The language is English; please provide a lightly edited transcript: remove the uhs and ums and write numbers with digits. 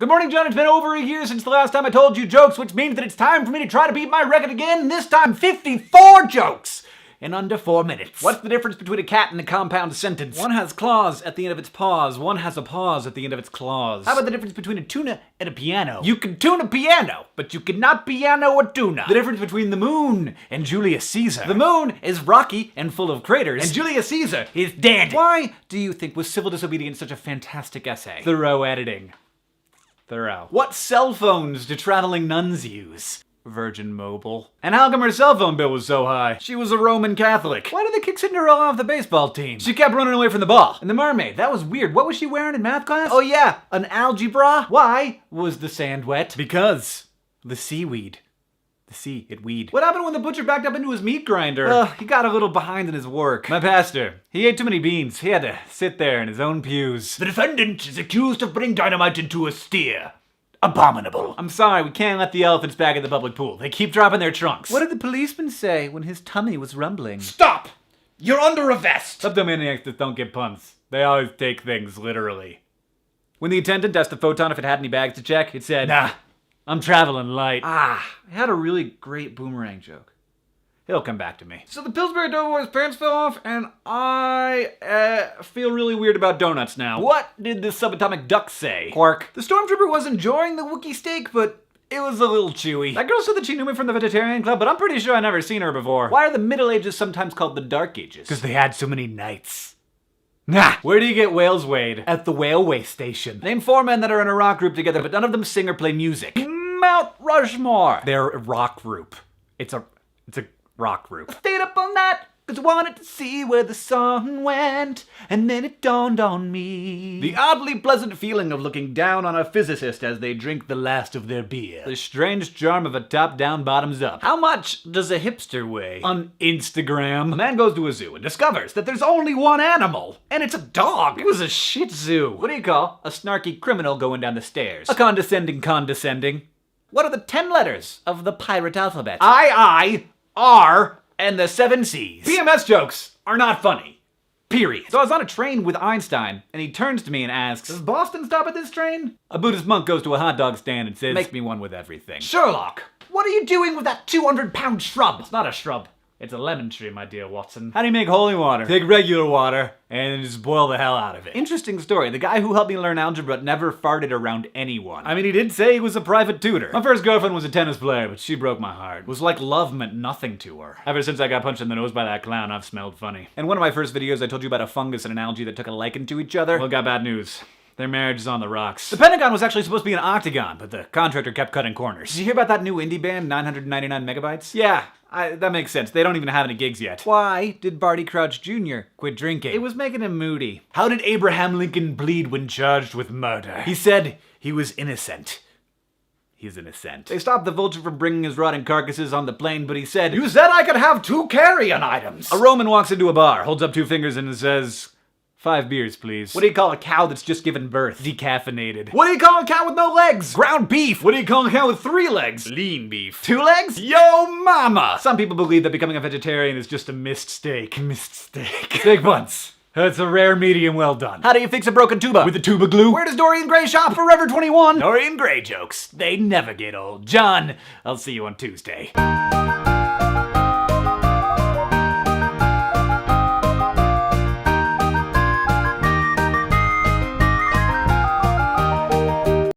Good morning, John. It's been over a year since the last time I told you jokes, which means that it's time for me to try to beat my record again, this time 54 jokes in under 4 minutes. What's the difference between a cat and a compound sentence? One has claws at the end of its paws, one has a pause at the end of its claws. How about the difference between a tuna and a piano? You can tune a piano, but you cannot piano a tuna. The difference between the moon and Julius Caesar. The moon is rocky and full of craters, and Julius Caesar is dead. Why do you think was civil disobedience such a fantastic essay? Thorough editing. Thorough. What cell phones do traveling nuns use? Virgin Mobile. And how come her cell phone bill was so high? She was a Roman Catholic. Why did they kick Cinderella off the baseball team? She kept running away from the ball. And the mermaid, that was weird. What was she wearing in math class? Oh yeah, an algebra. Why was the sand wet? Because the seaweed. The sea, it weed. What happened when the butcher backed up into his meat grinder? He got a little behind in his work. My pastor, he ate too many beans. He had to sit there in his own pews. The defendant is accused of putting dynamite into a steer. Abominable. I'm sorry, we can't let the elephants back in the public pool. They keep dropping their trunks. What did the policeman say when his tummy was rumbling? Stop! You're under arrest! Kleptomaniacs that don't get puns. They always take things literally. When the attendant asked the photon if it had any bags to check, it said, "Nah, I'm traveling light." I had a really great boomerang joke. It'll come back to me. So the Pillsbury Doughboy's pants fell off, and I feel really weird about donuts now. What did the subatomic duck say? Quark. The stormtrooper was enjoying the Wookiee steak, but it was a little chewy. That girl said that she knew me from the Vegetarian Club, but I'm pretty sure I never seen her before. Why are the Middle Ages sometimes called the Dark Ages? Because they had so many nights. Nah. Where do you get whales weighed? At the railway station. Name 4 men that are in a rock group together, but none of them sing or play music. Mount Rushmore. They're a rock group. It's a rock group. I stayed up all night because I wanted to see where the sun went, and then it dawned on me. The oddly pleasant feeling of looking down on a physicist as they drink the last of their beer. The strange charm of a top-down, bottoms-up. How much does a hipster weigh? On Instagram. A man goes to a zoo and discovers that there's only one animal, and it's a dog. It was a Shih Tzu. What do you call a snarky criminal going down the stairs? A condescending. What are the 10 letters of the pirate alphabet? I, R, and the 7 C's. PMS jokes are not funny. Period. So I was on a train with Einstein, and he turns to me and asks, "Does Boston stop at this train?" A Buddhist monk goes to a hot dog stand and says, "Make me one with everything." Sherlock, what are you doing with that 200-pound shrub? It's not a shrub. It's a lemon tree, my dear Watson. How do you make holy water? Take regular water and just boil the hell out of it. Interesting story. The guy who helped me learn algebra never farted around anyone. I mean, he did say he was a private tutor. My first girlfriend was a tennis player, but she broke my heart. It was like love meant nothing to her. Ever since I got punched in the nose by that clown, I've smelled funny. In one of my first videos, I told you about a fungus and an algae that took a liking to each other. Well, got bad news. Their marriage is on the rocks. The Pentagon was actually supposed to be an octagon, but the contractor kept cutting corners. Did you hear about that new indie band, 999 Megabytes? Yeah, that makes sense. They don't even have any gigs yet. Why did Barty Crouch Jr. quit drinking? It was making him moody. How did Abraham Lincoln bleed when charged with murder? He said he was innocent. He's innocent. They stopped the vulture from bringing his rotting carcasses on the plane, but he said, "You said I could have 2 carry-on items." A Roman walks into a bar, holds up 2 fingers and says, "5 beers, please." What do you call a cow that's just given birth? Decaffeinated. What do you call a cow with no legs? Ground beef. What do you call a cow with 3 legs? Lean beef. 2 legs? Yo mama! Some people believe that becoming a vegetarian is just a missed steak. Missed steak. Steak buns. That's a rare medium well done. How do you fix a broken tuba? With a tuba glue. Where does Dorian Gray shop? Forever 21. Dorian Gray jokes. They never get old. John, I'll see you on Tuesday.